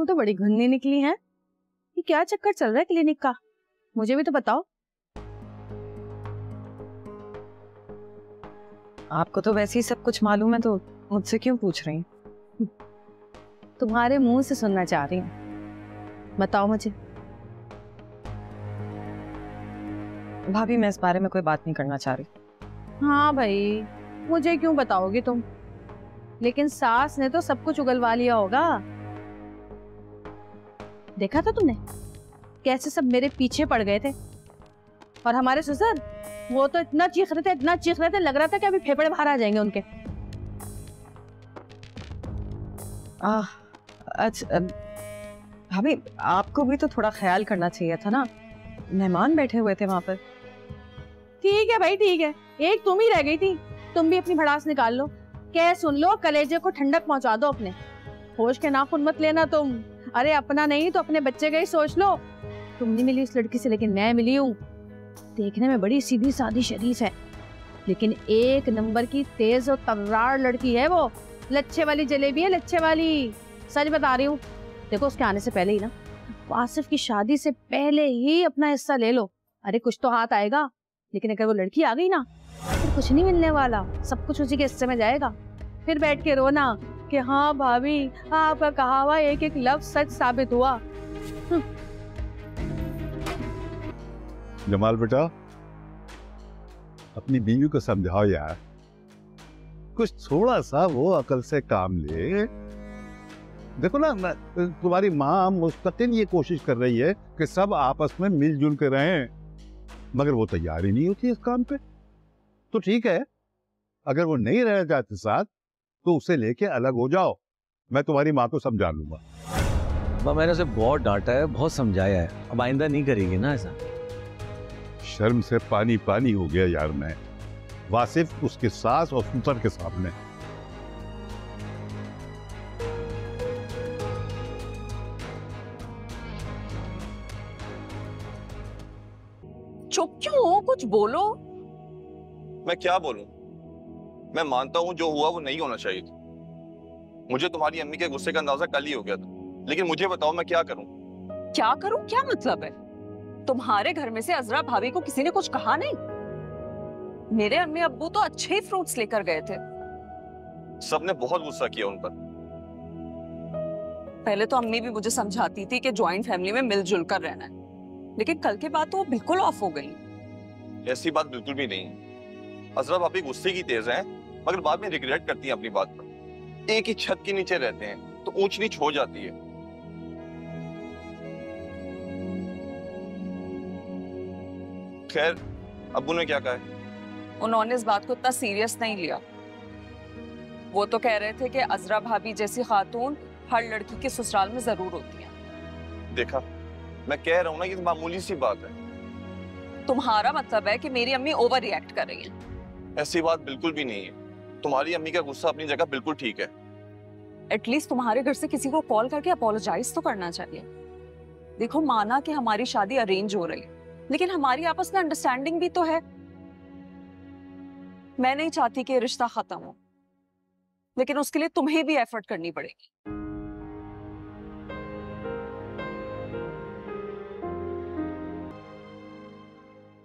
तो बड़ी घुन्नी निकली है। ये क्या चक्कर चल रहा है क्लिनिक का, मुझे भी तो बताओ। आपको तो वैसे ही सब कुछ मालूम है, तो मुझसे क्यों पूछ रही? तुम्हारे मुंह से सुनना चाह रही हूँ, बताओ मुझे। भाभी मैं इस बारे में कोई बात नहीं करना चाह रही। हाँ भाई, मुझे क्यों बताओगी तुम, लेकिन सास ने तो सब कुछ उगलवा लिया होगा। देखा था तुमने कैसे सब मेरे पीछे पड़ गए थे, और हमारे ससुर वो तो इतना चीख रहे थे, इतना चीख रहे थे, लग रहा था कि अभी फेफड़े बाहर आ जाएंगे उनके। अच्छा भाभी, आपको भी तो थोड़ा ख्याल करना चाहिए था ना, मेहमान बैठे हुए थे वहां पर। ठीक है भाई ठीक है, एक तुम ही रह गई थी, तुम भी अपनी भड़ास निकाल लो, कह सुन लो, कलेजे को ठंडक पहुंचा दो अपने। होश के नाखून मत लेना तुम, अरे अपना नहीं तो अपने बच्चे का ही सोच लो। तुम नहीं मिली उस लड़की से, लेकिन मैं मिली हूँ। देखने में बड़ी सीधी सादी शरीफ है, लेकिन एक नंबर की तेज और तर्रार लड़की है वो। लच्छे वाली जलेबी है, लच्छे वाली, सच बता रही हूँ। देखो उसके आने से पहले ही ना, वासिफ की शादी से पहले ही अपना हिस्सा ले लो, अरे कुछ तो हाथ आएगा। लेकिन अगर वो लड़की आ गई ना, फिर कुछ नहीं मिलने वाला, सब कुछ उसी के हिस्से में जाएगा। फिर बैठ के रोना कि हाँ भाभी आपका कहा हुआ एक एक लफ्ज सच साबित हुआ। जमाल बेटा, अपनी बीवी को समझाओ यार, कुछ थोड़ा सा वो अकल से काम ले। देखो ना, तुम्हारी माँ मुस्तकिल ये कोशिश कर रही है कि सब आपस में मिलजुल कर रहें, मगर वो तैयार ही नहीं होती इस काम पे। तो ठीक है, अगर वो नहीं रहना चाहते साथ तो उसे लेके अलग हो जाओ, मैं तुम्हारी माँ को समझा लूंगा। मैंने उसे बहुत डांटा है, बहुत समझाया है, अब आइंदा नहीं करेगी ना ऐसा। शर्म से पानी पानी हो गया यार मैं, वासिफ उसके सास और ससुर के सामने। चुप क्यों हो, कुछ बोलो। मैं क्या बोलूं? मैं मानता हूं जो हुआ वो नहीं होना चाहिए था। मुझे तुम्हारी अम्मी के गुस्से का अंदाजा कल ही हो गया था, लेकिन मुझे बताओ मैं क्या करूं? क्या करूं? क्या मतलब है? तुम्हारे घर में से अजरा भाभी को किसी ने कुछ कहा नहीं? मेरे अम्मी अब्बू तो अच्छे ही फ्रूट्स लेकर गए थे। सबने बहुत गुस्सा किया उन पर। पहले तो अम्मी भी मुझे समझाती थी कि ज्वाइंट फैमिली में मिलजुल कर रहना है, लेकिन कल के बाद तो वो बिल्कुल ऑफ हो गई। ऐसी बात बिल्कुल भी नहीं। अजरा भाभी गुस्से की तेज हैं, मगर बाद में रिग्रेट करती हैं अपनी बात पर। एक ही छत के नीचे रहते हैं तो ऊंच नीच हो जाती है। खैर, अब्बू ने क्या कहा है? उन्होंने इस बात को इतना सीरियस नहीं लिया। वो तो कह रहे थे कि अजरा भाभी जैसी खातून हर लड़की के ससुराल में जरूर होती है। देखा, मैं कह रहा हूं ना, ये मामूली सी बात है। तुम्हारा मतलब है कि मेरी अम्मी ओवर रिएक्ट कर रही है? ऐसी बात बिल्कुल भी नहीं है। तुम्हारी अम्मी का गुस्सा अपनी जगह बिल्कुल ठीक है। एटलीस्ट तुम्हारे घर से किसी को कॉल करके अपोलोजाइज तो करना चाहिए। देखो, माना कि हमारी शादी अरेंज हो रही है, लेकिन हमारी आपस में अंडरस्टैंडिंग भी तो है। मैं नहीं चाहती कि रिश्ता खत्म हो, लेकिन उसके लिए तुम्हें भी एफर्ट करनी पड़ेगी।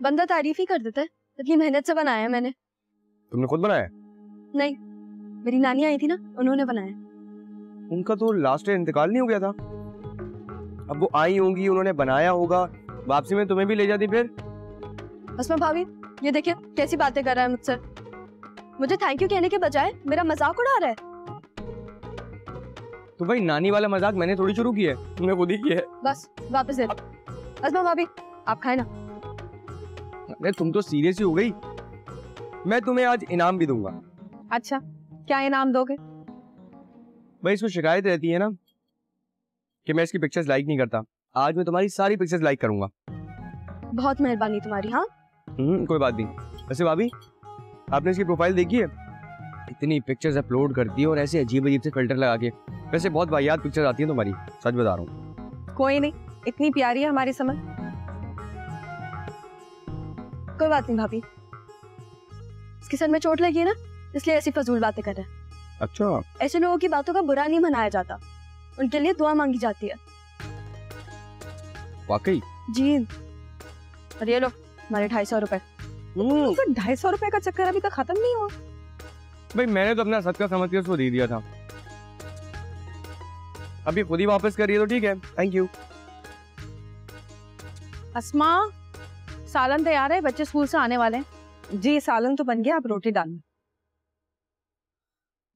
बंदा तारीफ ही कर देता है, इतनी मेहनत से बनाया है मैंने। तुमने खुद बनाया? नहीं, मेरी नानी आई थी ना, उन्होंने बनाया। उनका तो लास्ट ईयर इंतकाल नहीं हो गया था? अब वो आई होंगी, उन्होंने बनाया होगा, वापसी में तुम्हें भी ले जाती फिर। अस्मा भाभी, ये देखिए कैसी बातें कर रहा है मुझसे। मुझे थैंक यू कहने के बजाय मेरा मजाक उड़ा रहा है। तो भाई नानी वाला मजाक मैंने थोड़ी शुरू किया है, तुमने खुद ही किया है। बस वापस दे दो। अस्मा भाभी, आप खाए ना। अरे तुम तो सीरियस ही हो गई। मैं तुम्हें आज इनाम भी दूंगा। अच्छा, क्या इनाम दोगे? भाई इसको शिकायत रहती है ना कि मैं इसकी पिक्चर्स लाइक नहीं करता। आज मैं तुम्हारी सारी पिक्चर्स लाइक करूंगा। बहुत मेहरबानी तुम्हारी। हाँ कोई बात नहीं। वैसे भाभी, आपने इसकी प्रोफाइल देखी है? इतनी पिक्चर्स अपलोड करती है और ऐसे अजीब अजीब से फिल्टर लगा के। वैसे बहुत वाहियात पिक्चर्स आती है तुम्हारी, सच बता रहा हूँ। कोई नहीं, इतनी प्यारी है हमारी समझ। कोई बात नहीं भाभी, इसके सर में चोट लगी है ना, इसलिए ऐसी फजूल बातें कर रहे हैं। अच्छा, ऐसे लोगों की बातों का बुरा नहीं मनाया जाता। उनके लिए दुआ मांगी जाती है। वाकई? जी। और ये लो हमारे 250 रुपए। 250 रुपए का चक्कर अभी तक खत्म नहीं हुआ। भाई मैंने तो अपना सदका समझ के उसको दे दिया था, अभी खुद ही वापस करिए तो ठीक है। Thank you. अस्मा, सालन तैयार है, बच्चे स्कूल से आने वाले हैं। जी सालन तो बन गया, आप रोटी डालना।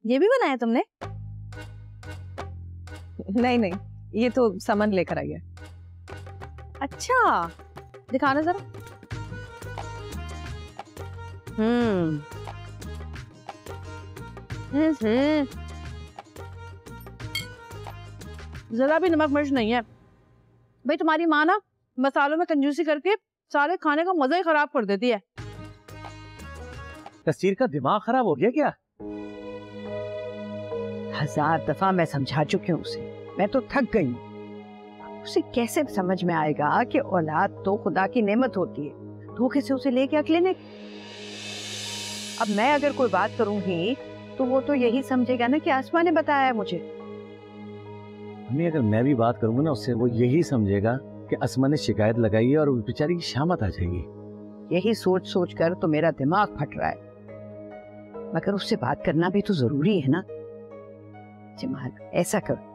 ये भी बनाया तुमने? नहीं नहीं, ये तो सामान लेकर आई है। अच्छा, दिखाना जरा। जरा भी नमक मिर्च नहीं है। भाई तुम्हारी माँ ना मसालों में कंजूसी करके सारे खाने का मजा ही खराब कर देती है। तस्वीर का दिमाग खराब हो गया क्या? 1000 दफा मैं समझा चुकी हूँ उसे, मैं तो थक गई हूँ। उसे कैसे समझ में आएगा कि औलाद तो खुदा की नेमत होती है, धोखे से उसे लेके क्लिनिक। अब मैं अगर कोई बात करूंगी तो वो तो यही समझेगा ना कि आसमा ने बताया है मुझे। मम्मी अगर मैं भी बात करूंगा ना उससे, वो यही समझेगा कि अस्मा ने शिकायत लगाई है और उस बेचारी की शामत आ जाएगी। यही सोच सोच कर तो मेरा दिमाग फट रहा है, मगर उससे बात करना भी तो जरूरी है ना। जमाल ऐसा करो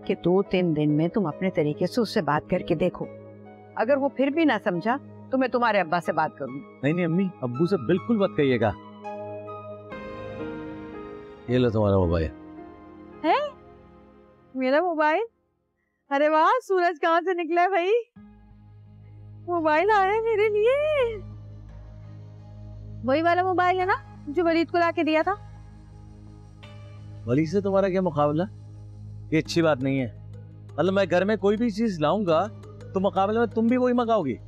कि 2-3 दिन में तुम अपने तरीके से उससे बात करके देखो, अगर वो फिर भी ना समझा तो मैं तुम्हारे अब्बा से बात करूंगी। नहीं नहीं अम्मी, अब्बू से बिल्कुल मत कहिएगा। ये लो तुम्हारा मोबाइल। है मेरा मोबाइल? अरे वाह, सूरज कहाँ से निकला है भाई? मोबाइल आया है मेरे लिए। वही वाला मोबाइल है ना जो वलीद को लाके दिया था? वली से तुम्हारा क्या मुकाबला? ये अच्छी बात नहीं है। मतलब मैं घर में कोई भी चीज लाऊंगा तो मुकाबले में तुम भी वही मंगाओगी।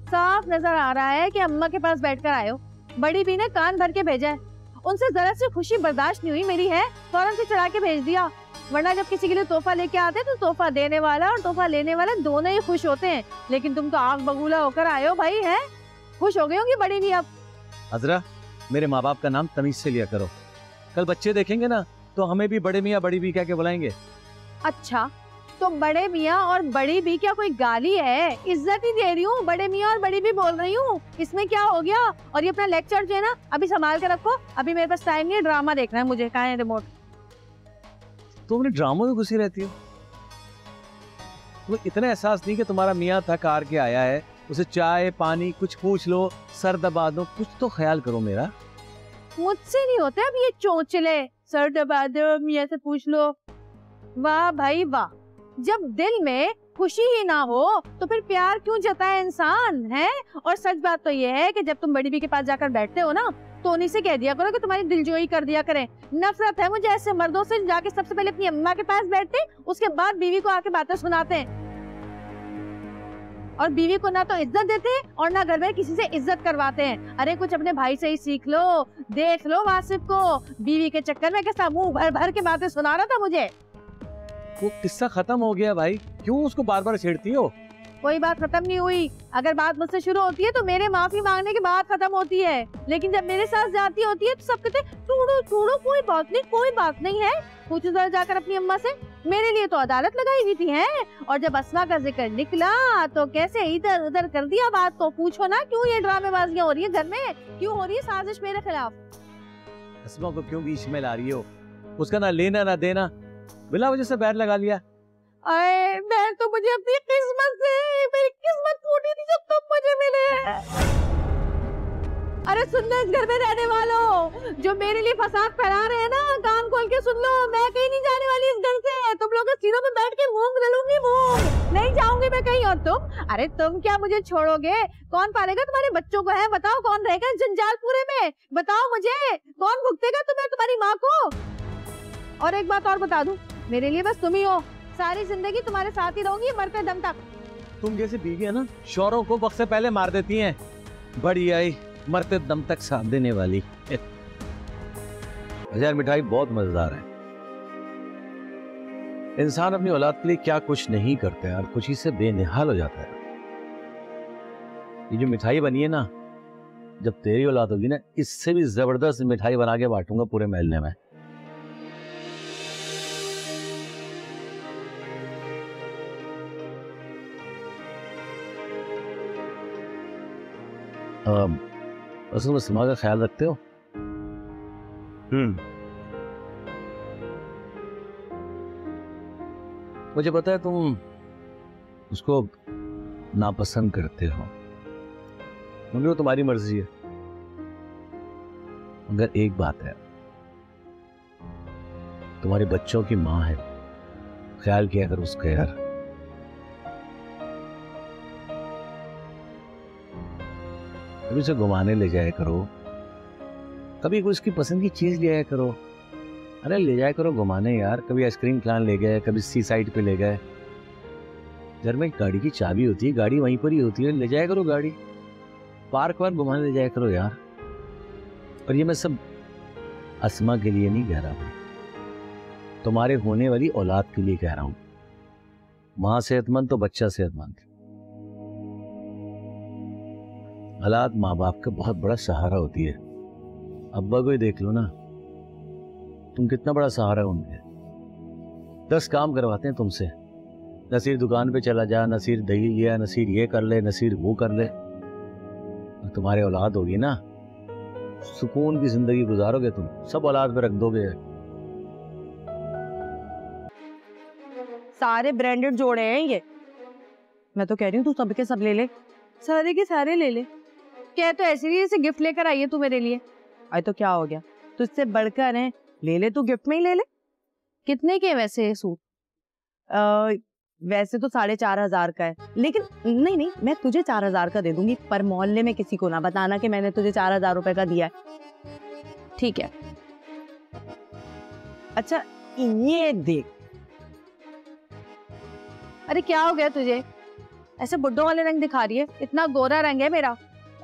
साफ नजर आ रहा है कि अम्मा के पास बैठकर आए हो। बड़ी भी ने कान भर के भेजा है, उनसे जरा सी खुशी बर्दाश्त नहीं हुई मेरी, है फौरन से चढ़ा के भेज दिया। वरना जब किसी के लिए तोहफा लेके आते तो तोहफा देने वाला और तोहफा लेने वाला दोनों ही खुश होते हैं, लेकिन तुम तो आग बबूला होकर आए हो भाई। है खुश हो गई होंगी बड़ी भी अब। अजरा, मेरे माँ बाप का नाम तमीज से लिया करो, कल बच्चे देखेंगे ना तो हमें भी बड़े मियाँ बड़ी भी क्या के बुलाएंगे। अच्छा, तो बड़े मियाँ और बड़ी भी क्या कोई गाली है? इज्जत ही दे रही हूँ, बड़े मियाँ और बड़ी भी बोल रही हूँ, इसमें क्या हो गया? और ये अपना लेक्चर जो है ना अभी संभाल के रखो, अभी मेरे पास टाइम नहीं है, ड्रामा देखना है मुझे। कहाँ है रिमोट? तुम अपने ड्रामों में घुसी रहती हो। तुम्हें इतना एहसास नहीं कि तुम्हारा मियाँ थक हार के आया है, उसे चाय पानी कुछ पूछ लो, सर दबा दो, कुछ तो ख्याल करो मेरा। मुझसे नहीं होते अब ये चोंचले, सर दबा दो, मियाँ से पूछ लो। वाह भाई वाह, जब दिल में खुशी ही ना हो तो फिर प्यार क्यों जताए इंसान, है? और सच बात तो ये है कि जब तुम बड़ी बी के पास जाकर बैठते हो ना तो उन्हीं से कह दिया करो कि तुम्हारी दिलजोई कर दिया करें। नफरत है मुझे ऐसे मर्दों से जाके सबसे पहले अपनी अम्मा के पास बैठते, उसके बाद बीवी को आके बातें सुनाते हैं, और बीवी को ना तो इज्जत देते हैं और ना घर में किसी से इज्जत करवाते हैं। अरे कुछ अपने भाई से ही सीख लो, देख लो वासिफ को, बीवी के चक्कर में कैसा मुंह भर भर के बातें सुना रहा था मुझे। वो किस्सा खत्म हो गया भाई, क्यों उसको बार बार छेड़ती हो? कोई बात खत्म नहीं हुई। अगर बात मुझसे शुरू होती है तो मेरे माफी मांगने के बाद खत्म होती है, लेकिन जब मेरे साथ जाती होती है तो सब कहते छोड़ो छोड़ो, कोई बात नहीं कोई बात नहीं है। पूछो जरा जाकर अपनी अम्मा से, मेरे लिए तो अदालत लगाई हुई थी, है? और जब अस्मा का जिक्र निकला तो कैसे इधर उधर कर दिया बात को। पूछो ना क्यों ये ड्रामेबाजियां हो रही है घर में, क्यों हो रही है साजिश मेरे खिलाफ? अस्मा को क्यों बीच में ला रही हो? उसका ना लेना ना देना, बिला वजह से बैर लगा लिया। अरे मैं तो मुझे अपनी किस्मत से, मेरी किस्मत फूटी थी जब तुम मुझे मिले। अरे सुन लो इस घर में रहने वालों, जो मेरे लिए फसाद फैला रहे हैं ना, कान खोल के सुन लो, मैं कहीं नहीं जाने वाली इस घर से। तुम लोग सीनों पे बैठ के मूंग दलूंगी, मूंग नहीं जाऊंगी मैं कहीं। और तुम, अरे तुम क्या मुझे छोड़ोगे? कौन पालेगा तुम्हारे बच्चों को? है बताओ, कौन रहेगा इस जंजाल पूरे में? बताओ मुझे, कौन भुगतेगा तुम्हें, तुम्हारी माँ को? और एक बात और बता दूं, मेरे लिए बस तुम ही हो, सारी जिंदगी तुम्हारे साथ ही रहूंगी मरते दम तक। तुम जैसे बीवी है ना, शौहरों को वक्त से पहले मार देती हैं। बड़ी आई मरते दम तक साथ देने वाली। यार मिठाई बहुत मजेदार है। इंसान अपनी औलाद के लिए क्या कुछ नहीं करता है और खुशी से बेनिहाल हो जाता है। ये जो मिठाई बनी है ना, जब तेरी औलाद होगी ना, इससे भी जबरदस्त मिठाई बना के बांटूंगा पूरे महल्ले में। असल में सिमा का ख्याल रखते हो? मुझे पता है तुम उसको नापसंद करते हो, मगर वो तुम्हारी मर्जी है। मगर एक बात है, तुम्हारे बच्चों की माँ है, ख्याल किया करो उसका यार। कभी उसे घुमाने ले जाया करो, कभी कोई उसकी पसंद की चीज ले आया करो। अरे ले जाया करो घुमाने यार, कभी आइसक्रीम खिलाने ले गए, कभी सी साइड पे ले गए। घर में गाड़ी की चाबी होती है, गाड़ी वहीं पर ही होती है, ले जाया करो गाड़ी, पार्क वार्क घुमाने ले जाया करो यार। और ये मैं सब अस्मा के लिए नहीं कह रहा भाई, तुम्हारे होने वाली औलाद के लिए कह रहा हूं। माँ सेहतमंद तो बच्चा सेहतमंद। औलाद माँ बाप का बहुत बड़ा सहारा होती है। अब्बा को ही देख लो ना, तुम कितना बड़ा सहारा हो उनके। 10 काम करवाते हैं तुमसे, नसीर दुकान पे चला जा, नसीर दही लिया, नसीर ये कर ले, नसीर वो कर ले। और तुम्हारी औलाद होगी ना, सुकून की जिंदगी गुजारोगे तुम, सब औलाद पे रख दोगे। सारे ब्रांडेड जोड़े हैं ये। मैं तो कह रही हूँ तू सबके सब ले ले, सारे के सारे ले ले। क्या तो ऐसे भी ऐसे गिफ्ट लेकर आई है तू मेरे लिए। अरे तो क्या हो गया, तुझसे बढ़कर है, ले ले तू, गिफ्ट में ही ले ले। कितने के वैसे ये सूट? वैसे तो 4,500 का है, लेकिन नहीं मैं तुझे 4,000 का दे दूंगी, पर मोहल्ले में किसी को ना बताना कि मैंने तुझे 4,000 रुपए का दिया है, ठीक है? अच्छा ये देख। अरे क्या हो गया तुझे, ऐसे बुड्ढों वाले रंग दिखा रही है? इतना गोरा रंग है मेरा,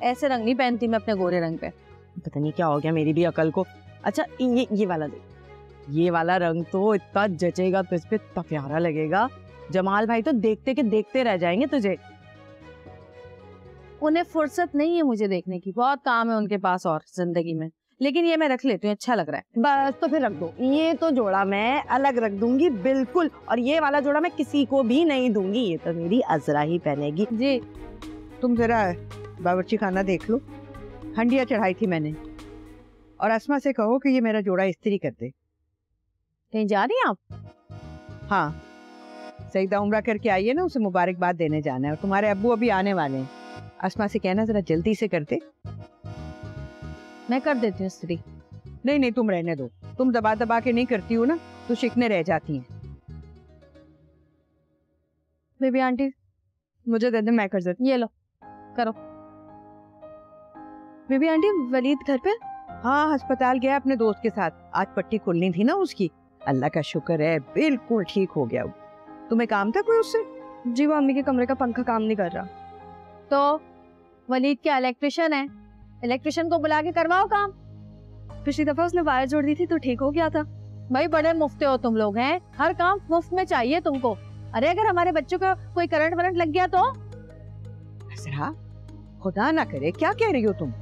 ऐसे रंग नहीं पहनती मैं अपने गोरे रंग पे। पता नहीं क्या हो गया मेरी भी अकल को। अच्छा ये वाला देख, ये वाला रंग तो इतना जचेगा तुझ पे, इतना प्यारा लगेगा। जमाल भाई तो देखते के देखते रह जाएंगे तुझे। उन्हें फुर्सत नहीं है मुझे देखने की, बहुत काम है उनके पास और जिंदगी में, लेकिन ये मैं रख लेती हूँ, अच्छा लग रहा है। बस तो फिर रख दो, ये तो जोड़ा मैं अलग रख दूंगी बिल्कुल, और ये वाला जोड़ा मैं किसी को भी नहीं दूंगी, ये तो मेरी अजरा ही पहनेगी। जी तुम जरा बावर्ची खाना देख लो, हंडिया चढ़ाई थी मैंने, और अस्मा से कहो कि ये मेरा जोड़ा इस्त्री कर दे। कहीं जा रही हैं आप? हाँ, सईदा उम्रा करके आई है ना, उसे मुबारकबाद देने जाना है, और तुम्हारे अब्बू अभी आने वाले हैं। अस्मा से कहना जरा जल्दी से कर दे। मैं कर देती हूँ इस्त्री। नहीं तुम रहने दो, तुम दबा दबा के नहीं करती हो ना तो शिकने रह जाती हैं। बेबी आंटी मुझे दे दे, मैं कर देती। ये लो करो। बेबी आंटी वलीद घर पे? हाँ, अस्पताल गया अपने दोस्त के साथ, आज पट्टी खुलनी थी ना उसकी। अल्लाह का शुक्र है बिल्कुल ठीक हो गया। तुम्हें काम था कोई उससे? जी वो अम्मी के कमरे का पंखा काम नहीं कर रहा। तो वलीद क्या इलेक्ट्रिशियन है, इलेक्ट्रिशियन को बुला के करवाओ काम। पिछली दफा उसने वायर जोड़ दी थी तो ठीक हो गया था। भाई बड़े मुफ्ते हो तुम लोग हैं, हर काम मुफ्त में चाहिए तुमको। अरे अगर हमारे बच्चों का कोई करंट वरंट लग गया तो? खुदा ना करे, क्या कह रही हो तुम?